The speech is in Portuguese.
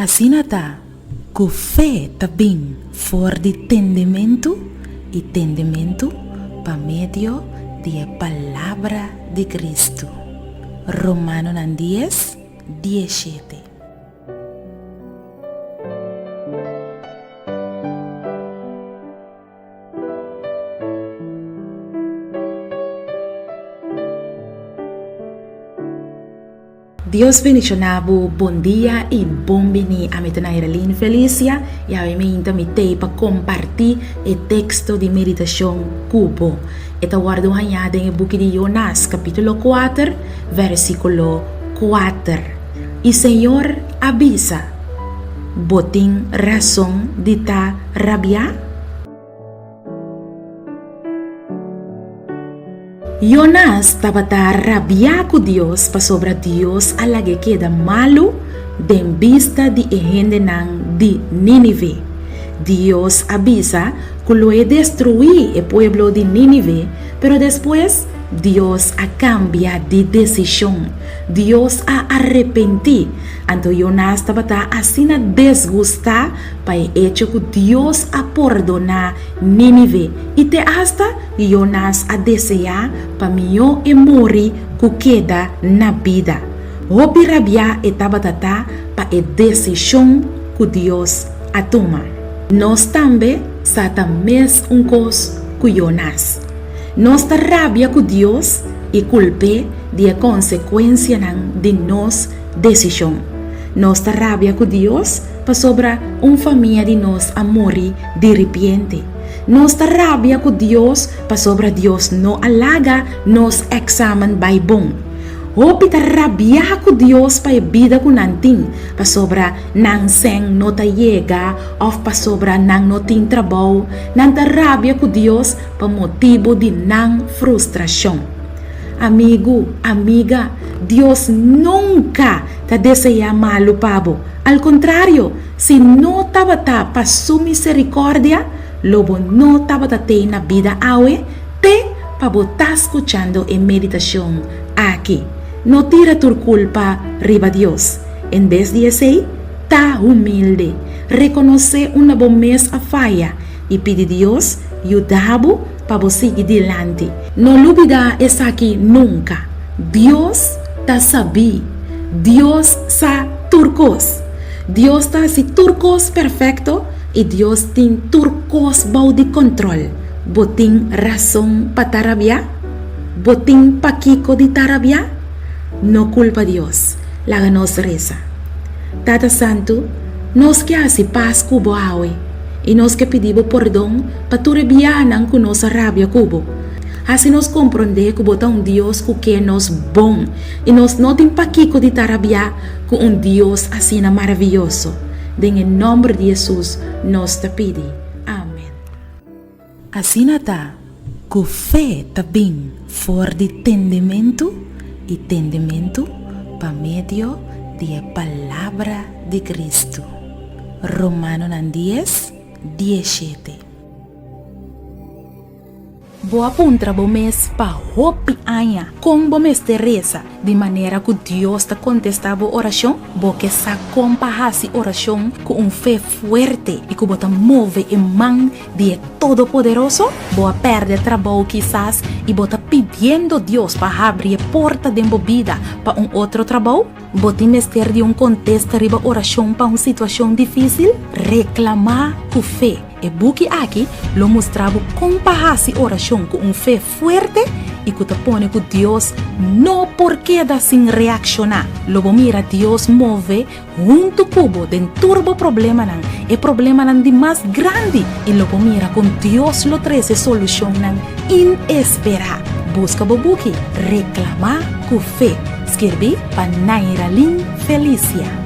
Asinata, com fé também for de entendimento e entendimento por meio da palavra de Cristo. Romanos 10, 17. Deus bendicionado, bom dia e bom bem a minha Iralene Felícia e a minha intimidade para compartilhar o texto de meditação cubo. Esta guardo hanhada em book de Jonas, capítulo 4, versículo 4. E Senhor avisa, botem razão de ta rabiar? Jonas estava a rabiar com Deus para sobre Deus a que queda malo de vista de gente de Nínive. Deus avisa que lo é destruir o pueblo de Nínive, pero depois Deus a cambia de decisão. Deus a arrepentir. Então Jonas estava assim a desgustar para o hecho que Deus a perdonar Nínive. E te hasta Jonas a desejar para melhor e morrer que queda na vida. Hopi rabia estava para a decisão que Deus a toma. Nós também sata mesmo coisa que Jonas. Nós está rabia com Deus e culpe de consequência de nossa decisão. Nós está rabia com Deus para sobre família de nós a morrer de repente. Nós está rabia com Deus para sobre Deus não alaga nos examen by bom. Hopi está rabia com Deus para a vida com nantin para sobre nang seng não ta chega ou para sobre nang não tem trabalho. Nang está rabia com Deus para motivo de nang frustração. Amigo, amiga, Deus nunca te deseja malo pabo. Al contrário, se não estava para sua misericórdia, lobo não estava ter na vida aue, te para botar escuchando em meditação aqui. Não tira tu culpa riba Deus. Em vez de assim, tá humilde, reconhecer uma boa mês a falha e pedir Deus ajudá-lo para você seguir adiante. Não duvida isso aqui nunca. Deus tá sabe. Deus sa turcos. Deus tá se turcos perfeito e Deus tem turcos bom de controle. Botem razão para tarabia? Botem paquico de tarabia? No culpa Deus, laga nos reza. Tata Santo, nós que hace paz cubo awe, e nós que pedimos perdão para tu rebianan com nossa rabia cubo. Assim nós compreender que botar Deus que é nos bom, e nós não tem paquico de tarabia com Deus assim maravilhoso. Em nome de Jesus, nós te pedimos. Amém. Assim está, com fé também, for de entendimento, e entendimento por meio da palavra de Cristo. Romanos 10, 17. Boa puntra bom mês para hopi anha com bom mês Teresa de maneira que Deus te contestava a oração, bo que sa compahasi oração com fé forte e que bota move em mão de Todo-Poderoso, boa perde trabalho quizás e bota pedindo Deus para abrir a porta de vida para outro trabalho, bota investir de contexto riba oração para uma situação difícil, reclamar com fé. E buki aqui lo mostrava compahasi oração com fé forte e que te põe que Deus não porque da sem reaccionar. Logo mira Deus move junto cubo den turbo problema nan e problema nan de mais grande e logo mira com Deus lo treze solução nan inesperada. Busca bobuki reclamar com fé. Escrevi para Iralene Felícia.